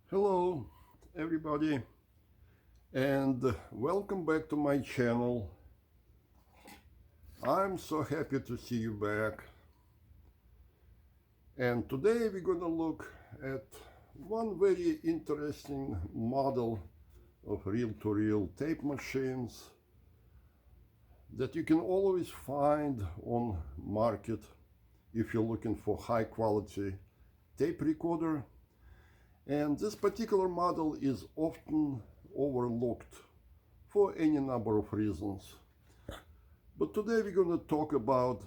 Hello everybody and welcome back to my channel. I'm so happy to see you back, and today we're gonna look at one very interesting model of reel-to-reel tape machines that you can always find on market if you're looking for high quality tape recorder. And this particular model is often overlooked for any number of reasons. But today we're going to talk about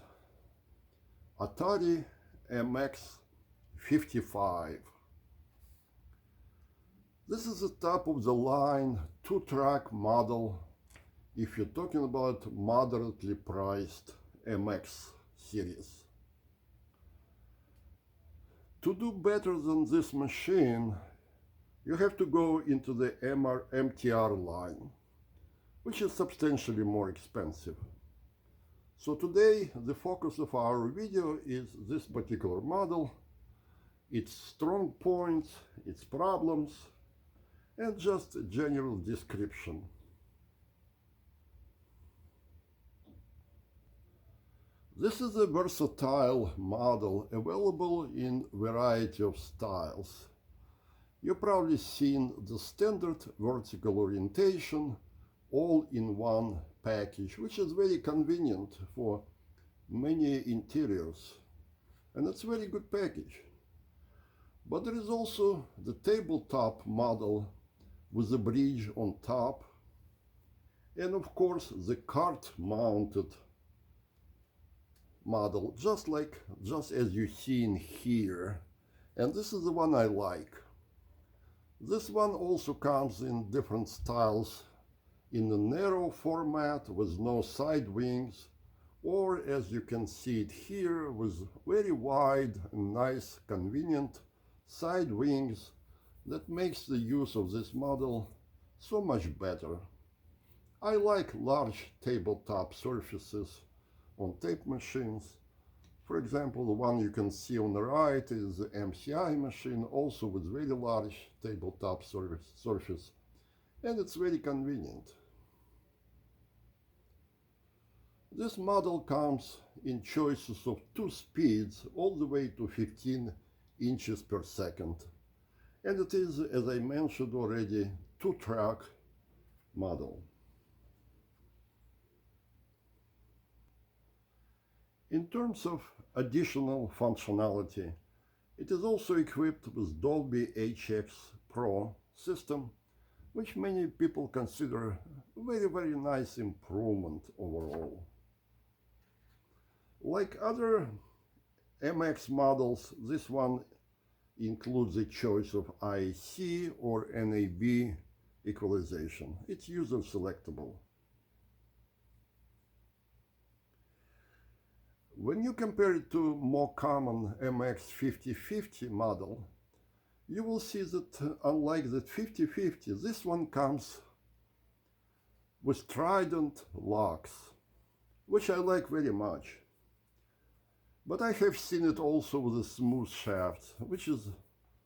Otari MX-55. This is a top of the line two-track model if you're talking about moderately priced MX series. To do better than this machine, you have to go into the MTR line, which is substantially more expensive. So today, the focus of our video is this particular model, its strong points, its problems, and just a general description. This is a versatile model available in a variety of styles. You've probably seen the standard vertical orientation all in one package, which is very convenient for many interiors, and it's a very good package. But there is also the tabletop model with a bridge on top, and of course the cart mounted model, just as you see in here, and this is the one I like. This one also comes in different styles, in a narrow format with no side wings, or as you can see it here, with very wide and nice convenient side wings that makes the use of this model so much better. I like large tabletop surfaces on tape machines. For example, the one you can see on the right is the MCI machine, also with very large tabletop surface, and it's very convenient. This model comes in choices of two speeds all the way to 15 inches per second, and it is, as I mentioned already, two-track model. In terms of additional functionality, it is also equipped with Dolby HX Pro system, which many people consider a very nice improvement overall. Like other MX models, this one includes a choice of IC or NAB equalization. It's user selectable. When you compare it to more common MX-5050 model, you will see that unlike the 5050, this one comes with trident locks, which I like very much. But I have seen it also with a smooth shaft, which is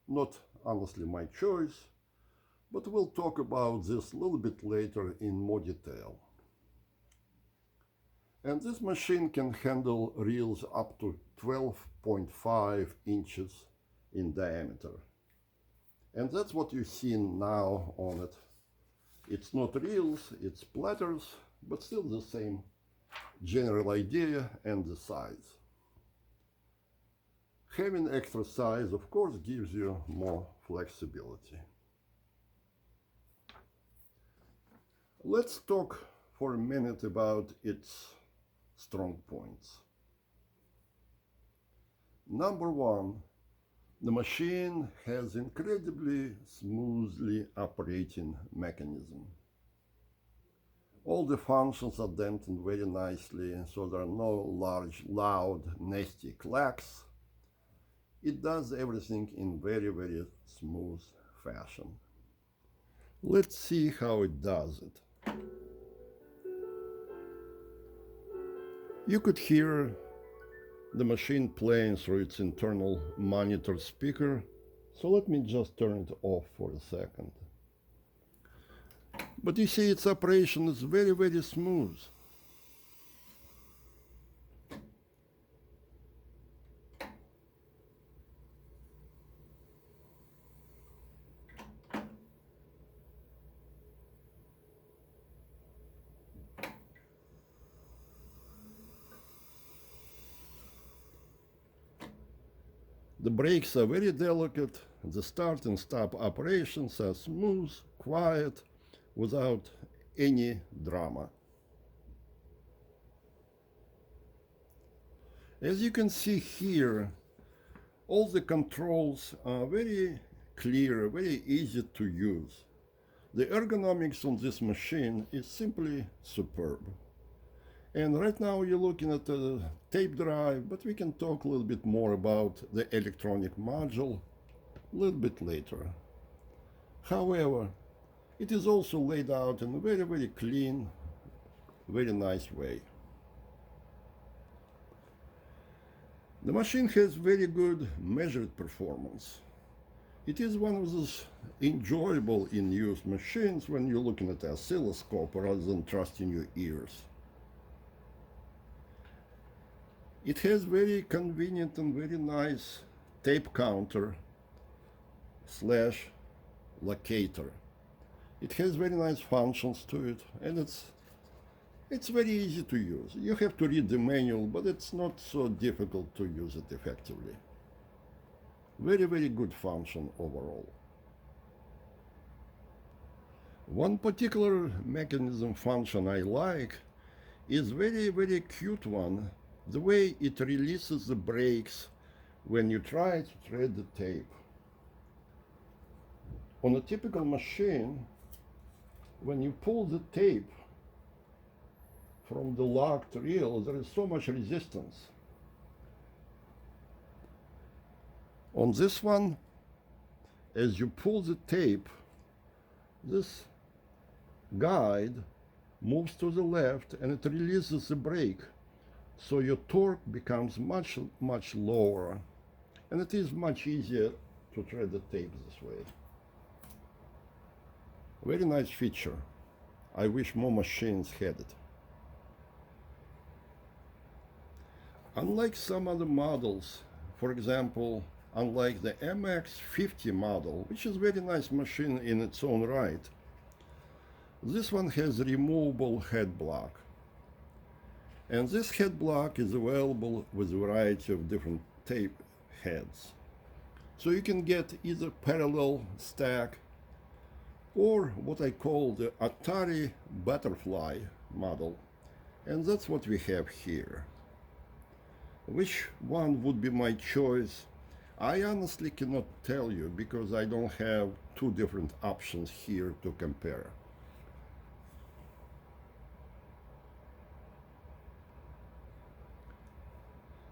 not honestly my choice, but we'll talk about this a little bit later in more detail. And this machine can handle reels up to 12.5 inches in diameter. And that's what you see now on it. It's not reels, it's platters, but still the same general idea and the size. Having extra size, of course, gives you more flexibility. Let's talk for a minute about its strong points. Number one, the machine has incredibly smoothly operating mechanism. All the functions are dampened very nicely, so there are no large, loud, nasty clacks. It does everything in very smooth fashion. Let's see how it does it. You could hear the machine playing through its internal monitor speaker So let me just turn it off for a second. But you see, its operation is very, very smooth. The brakes are very delicate. The start and stop operations are smooth, quiet, without any drama. As you can see here, all the controls are very clear, very easy to use. The ergonomics on this machine is simply superb. And right now you're looking at a tape drive, but we can talk a little bit more about the electronic module a little bit later. However, it is also laid out in a very, very clean, very nice way. The machine has very good measured performance. It is one of those enjoyable in-use machines when you're looking at the oscilloscope rather than trusting your ears. It has very convenient and very nice tape counter slash locator. It has very nice functions to it, and it's very easy to use. You have to read the manual, but it's not so difficult to use it effectively. Very, very good function overall. One particular mechanism function I like is very, very cute one. The way it releases the brakes when you try to thread the tape. On a typical machine, when you pull the tape from the locked reel, there is so much resistance. On this one, as you pull the tape, this guide moves to the left and it releases the brake. So your torque becomes much, much lower, and it is much easier to thread the tape this way. Very nice feature. I wish more machines had it. Unlike some other models, for example, unlike the MX-50 model, which is a very nice machine in its own right, this one has a removable head block. And this head block is available with a variety of different tape heads. So you can get either parallel stack or what I call the Otari butterfly model. And that's what we have here. Which one would be my choice? I honestly cannot tell you because I don't have two different options here to compare.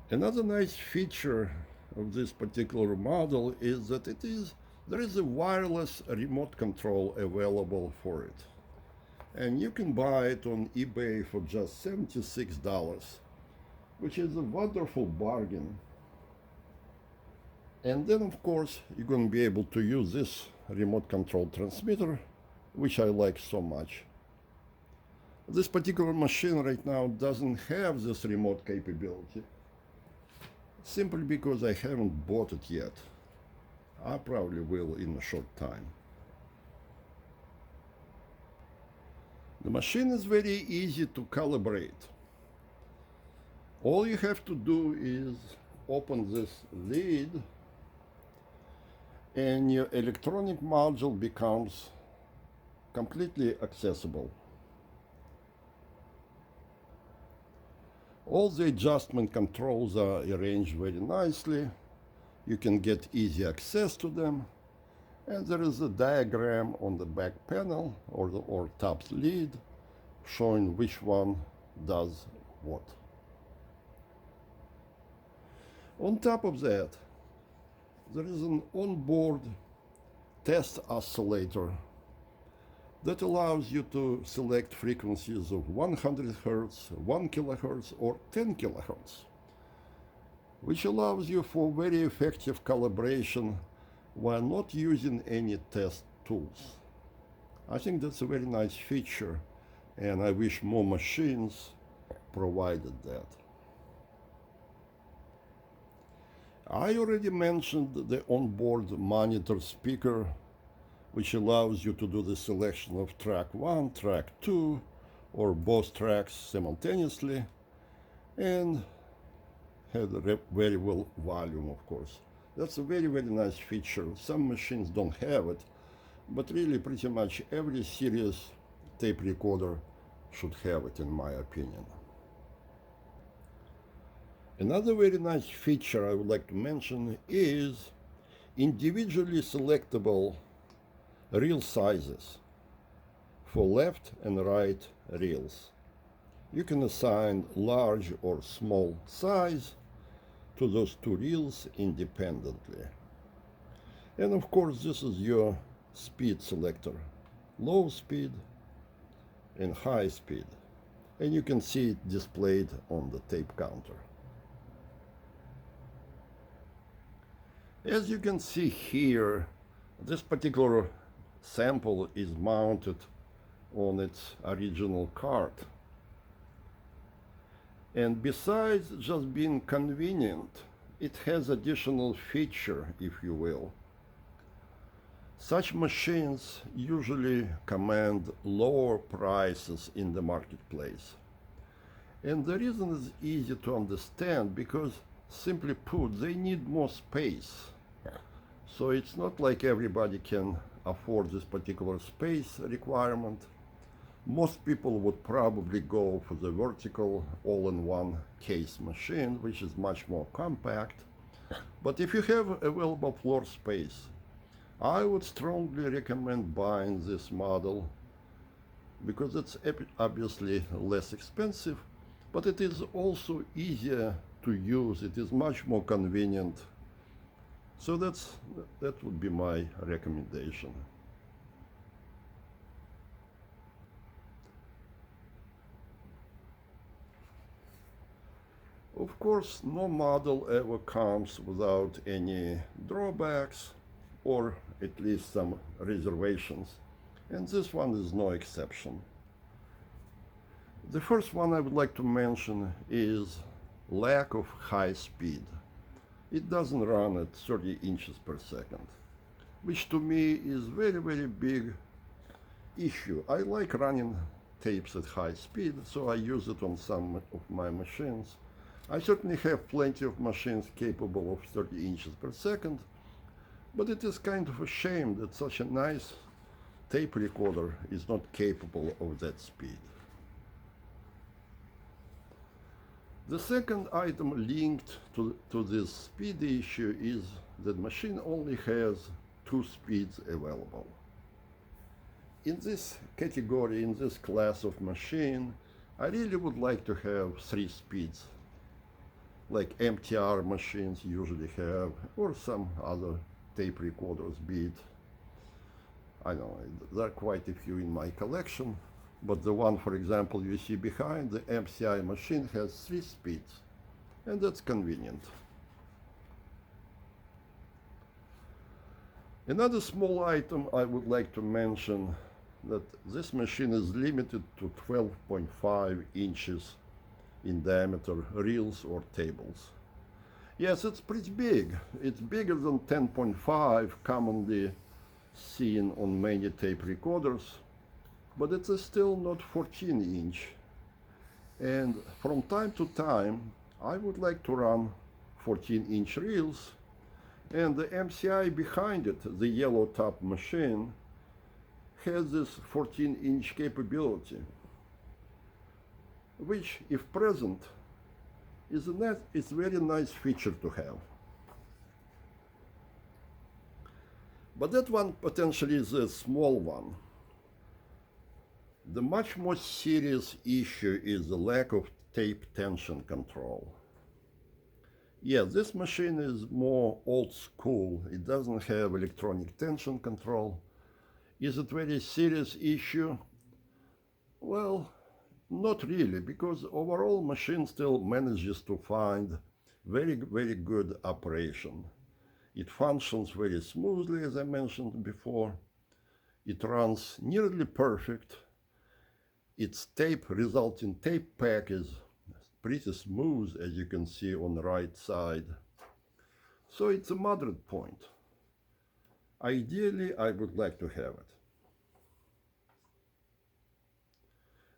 Another nice feature of this particular model is that there is a wireless remote control available for it. And you can buy it on eBay for just $76, which is a wonderful bargain. And then, of course, you're going to be able to use this remote control transmitter, which I like so much. This particular machine right now doesn't have this remote capability, simply because I haven't bought it yet. I probably will in a short time. The machine is very easy to calibrate. All you have to do is open this lid and your electronic module becomes completely accessible. All the adjustment controls are arranged very nicely. You can get easy access to them. And there is a diagram on the back panel or top lid showing which one does what. On top of that, there is an onboard test oscillator that allows you to select frequencies of 100 Hz, 1 kHz, or 10 kHz, which allows you for very effective calibration while not using any test tools. I think that's a very nice feature, and I wish more machines provided that. I already mentioned the onboard monitor speaker, which allows you to do the selection of track 1, track 2, or both tracks simultaneously, and had a very well volume, of course. That's a very, very nice feature. Some machines don't have it, but really pretty much every serious tape recorder should have it, in my opinion. Another very nice feature I would like to mention is individually selectable reel sizes for left and right reels. You can assign large or small size to those two reels independently. And of course, this is your speed selector, low speed and high speed. And you can see it displayed on the tape counter. As you can see here, this particular sample is mounted on its original card. And besides just being convenient, it has additional feature, if you will. Such machines usually command lower prices in the marketplace. And the reason is easy to understand because, simply put, they need more space. So it's not like everybody can afford this particular space requirement. Most people would probably go for the vertical all-in-one case machine, which is much more compact. But if you have available floor space, I would strongly recommend buying this model because it's obviously less expensive, but it is also easier to use. It is much more convenient. So that would be my recommendation. Of course, no model ever comes without any drawbacks, or at least some reservations, and this one is no exception. The first one I would like to mention is lack of high speed. It doesn't run at 30 inches per second, which to me is very, very big issue. I like running tapes at high speed, so I use it on some of my machines. I certainly have plenty of machines capable of 30 inches per second, but it is kind of a shame that such a nice tape recorder is not capable of that speed. The second item linked to this speed issue is that the machine only has two speeds available. In this category, in this class of machine, I really would like to have 3 speeds, like MTR machines usually have, or some other tape recorders, be it, I don't know, there are quite a few in my collection, but the one, for example, you see behind, the MCI machine has 3 speeds, and that's convenient. Another small item I would like to mention, that this machine is limited to 12.5 inches in diameter reels or tables. Yes, it's pretty big. It's bigger than 10.5 commonly seen on many tape recorders, but it is still not 14 inch. And from time to time, I would like to run 14 inch reels, and the MCI behind it, the yellow top machine, has this 14 inch capability, which, if present, is a very nice feature to have. But that one potentially is a small one. The much more serious issue is the lack of tape tension control. Yeah, this machine is more old school. It doesn't have electronic tension control. Is it a very serious issue? Well, not really, because overall machine still manages to find very, very good operation. It functions very smoothly, as I mentioned before. It runs nearly perfect. Its tape, resulting tape pack is pretty smooth, as you can see on the right side. So it's a moderate point. Ideally, I would like to have it.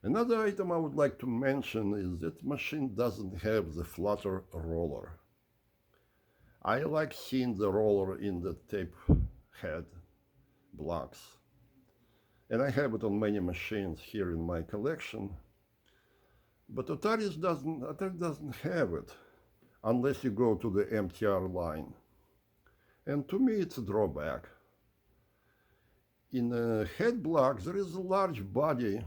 Another item I would like to mention is that machine doesn't have the flutter roller. I like seeing the roller in the tape head blocks. And I have it on many machines here in my collection. But Otari doesn't have it unless you go to the MTR line. And to me, it's a drawback. In the head blocks, there is a large body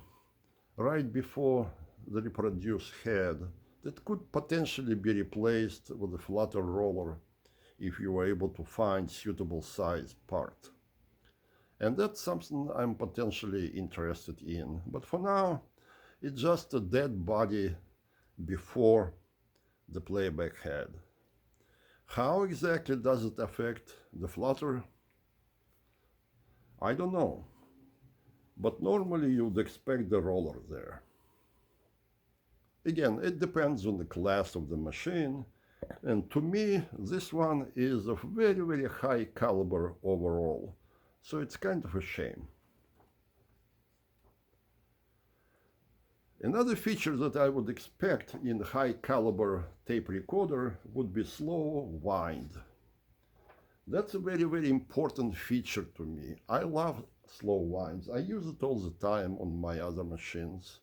right before the reproduced head that could potentially be replaced with a flutter roller if you were able to find suitable size part. And that's something I'm potentially interested in. But for now, it's just a dead body before the playback head. How exactly does it affect the flutter? I don't know. But normally you'd expect the roller there. Again, it depends on the class of the machine. And to me, this one is of very, very high caliber overall. So it's kind of a shame. Another feature that I would expect in high caliber tape recorder would be slow wind. That's a very, very important feature to me. I love slow winds. I use it all the time on my other machines.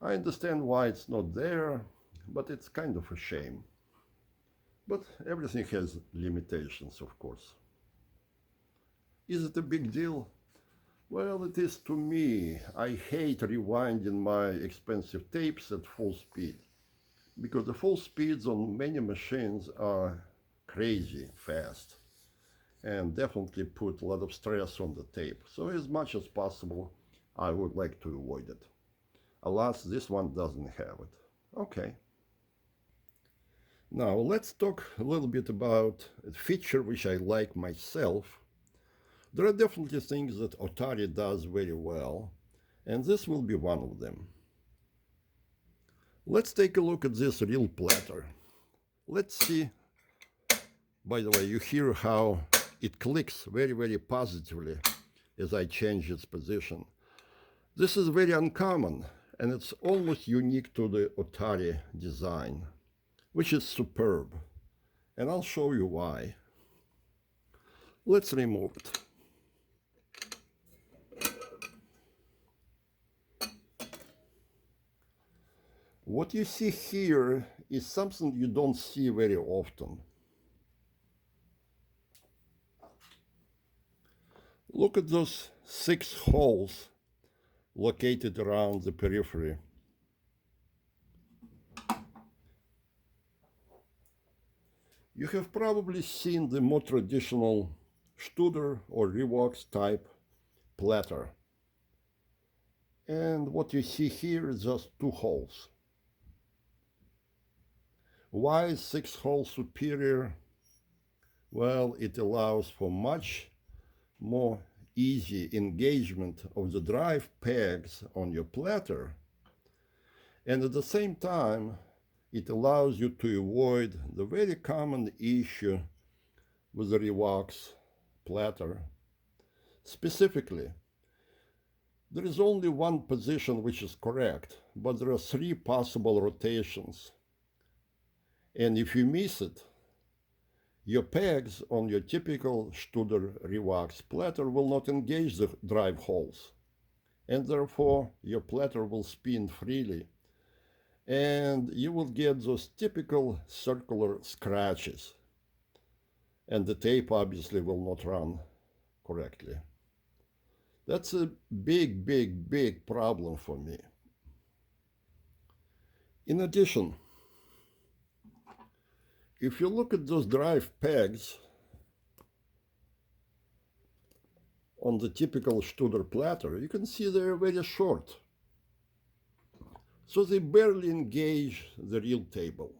I understand why it's not there, but it's kind of a shame. But everything has limitations, of course. Is it a big deal? Well, it is to me. I hate rewinding my expensive tapes at full speed, because the full speeds on many machines are crazy fast and definitely put a lot of stress on the tape. So as much as possible, I would like to avoid it. Alas, this one doesn't have it. Okay. Now let's talk a little bit about a feature which I like myself. There are definitely things that Otari does very well, and this will be one of them. Let's take a look at this real platter. Let's see. By the way, you hear how it clicks very, very positively as I change its position. This is very uncommon, and it's almost unique to the Otari design, which is superb. And I'll show you why. Let's remove it. What you see here is something you don't see very often. Look at those 6 holes located around the periphery. You have probably seen the more traditional Studer or Revox type platter. And what you see here is just 2 holes. Why is 6 holes superior? Well, it allows for much more easy engagement of the drive pegs on your platter, and at the same time it allows you to avoid the very common issue with the Revox platter. Specifically, there is only one position which is correct, but there are 3 possible rotations, and if you miss it, your pegs on your typical Studer Revox platter will not engage the drive holes, and therefore your platter will spin freely, and you will get those typical circular scratches, and the tape obviously will not run correctly. That's a big, big, big problem for me. In addition, if you look at those drive pegs on the typical Studer platter, you can see they're very short. So they barely engage the real table.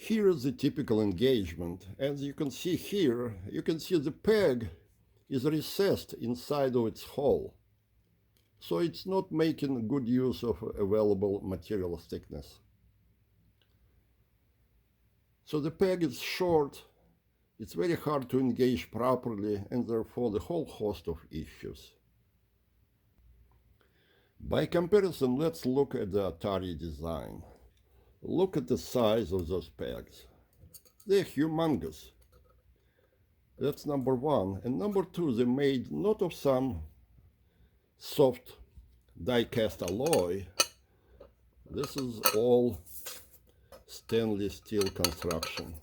Here is the typical engagement. As you can see here, you can see the peg is recessed inside of its hole. So it's not making good use of available material thickness. So the peg is short, it's very hard to engage properly, and therefore the whole host of issues. By comparison, let's look at the Otari design. Look at the size of those pegs. They're humongous. That's number one. And number two, they're made not of some soft die-cast alloy. This is all stainless steel construction.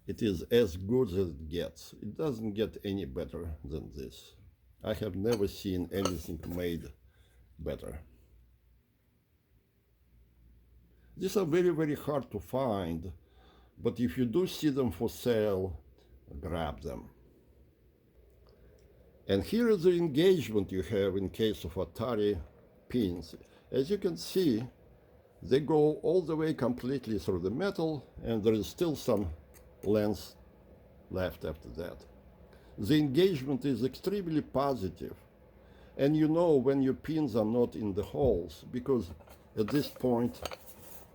It is as good as it gets. It doesn't get any better than this. I have never seen anything made better. These are very, very hard to find, but if you do see them for sale, grab them. And here is the engagement you have in case of Otari pins. As you can see, they go all the way completely through the metal, and there is still some length left after that. The engagement is extremely positive, and you know when your pins are not in the holes, because at this point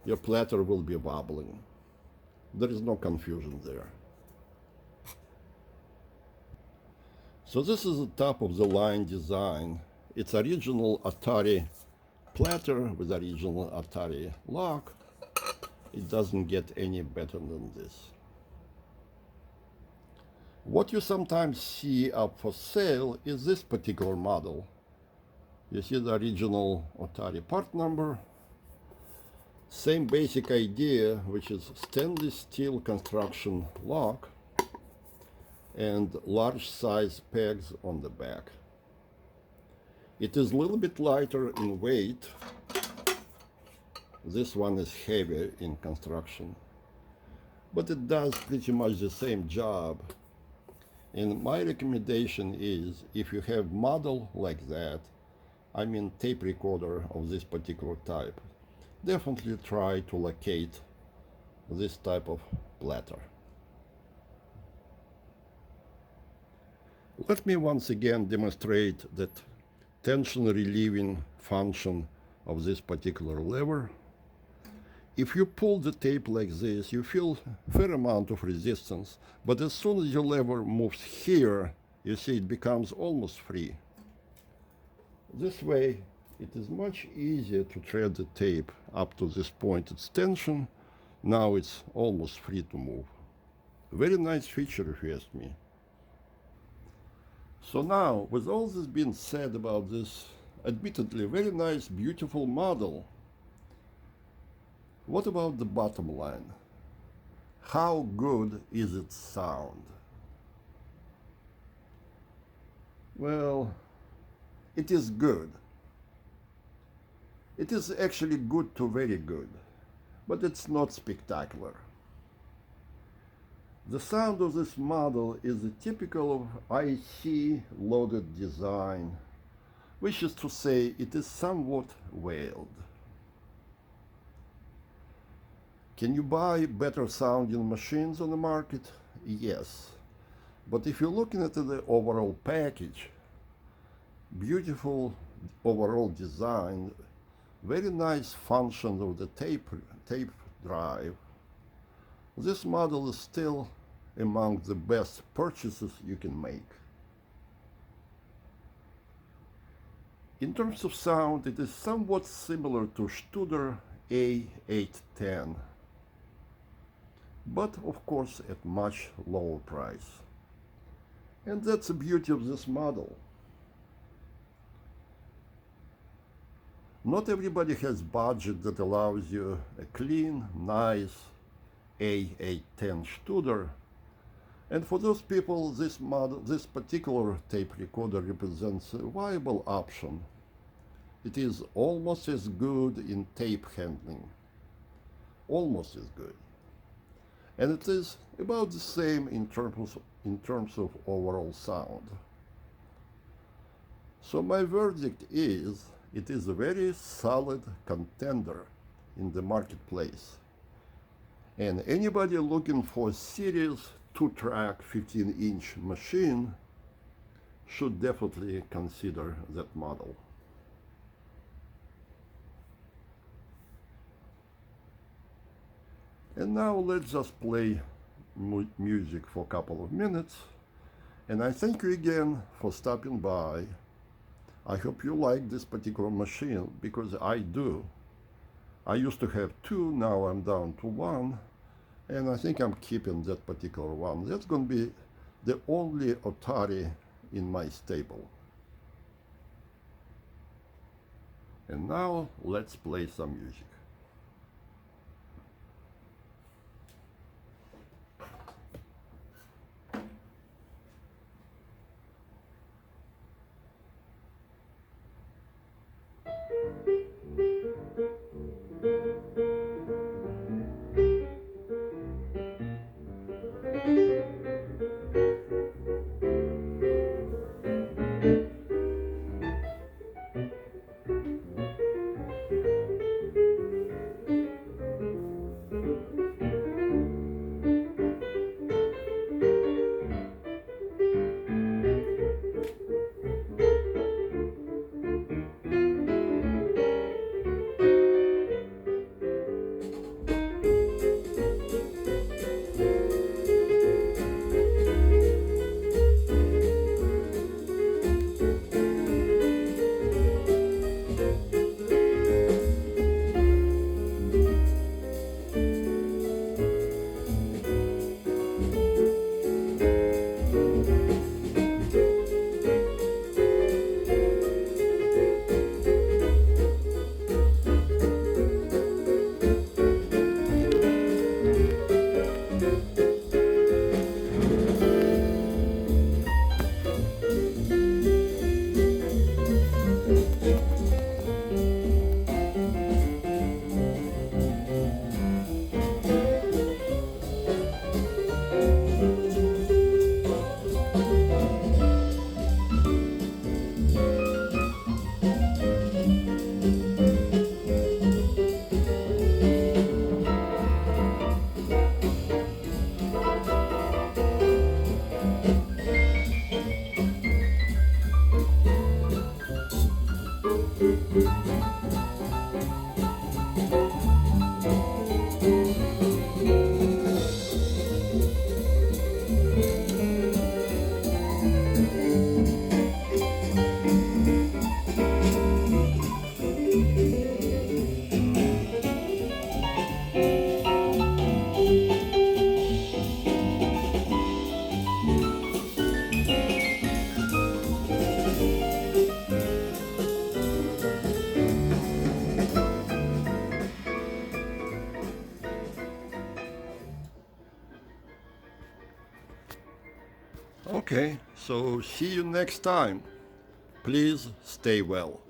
your platter will be wobbling. There is no confusion there. So this is the top of the line design. It's original Otari platter with original Otari lock. It doesn't get any better than this. What you sometimes see up for sale is this particular model. You see the original Otari part number. Same basic idea, which is stainless steel construction lock and large size pegs on the back. It is a little bit lighter in weight. This one is heavier in construction, but it does pretty much the same job. And my recommendation is, if you have model like that, I mean tape recorder of this particular type, definitely try to locate this type of platter. Let me once again demonstrate that tension relieving function of this particular lever. If you pull the tape like this, you feel a fair amount of resistance, but as soon as your lever moves here, you see it becomes almost free. This way, it is much easier to thread the tape up to this point. It's tension. Now it's almost free to move. Very nice feature, if you ask me. So now, with all this being said about this admittedly very nice, beautiful model, what about the bottom line? How good is its sound? Well, it is good. It is actually good to very good, but it's not spectacular. The sound of this model is a typical of IC loaded design, which is to say it is somewhat wailed. Can you buy better sounding machines on the market? Yes. But if you're looking at the overall package, beautiful overall design, very nice function of the tape drive, this model is still among the best purchases you can make. In terms of sound, it is somewhat similar to Studer A810, but of course at much lower price. And that's the beauty of this model. Not everybody has budget that allows you a clean, nice A810 Studer, and for those people, this particular tape recorder represents a viable option. It is almost as good in tape handling, almost as good, and it is about the same in terms of overall sound. So my verdict is, it is a very solid contender in the marketplace. And anybody looking for a serious 2-track 15-inch machine should definitely consider that model. And now let's just play music for a couple of minutes. And I thank you again for stopping by. I hope you like this particular machine, because I do. I used to have 2, now I'm down to 1. And I think I'm keeping that particular one. That's going to be the only Otari in my stable. And now let's play some music. Okay, so see you next time. Please stay well.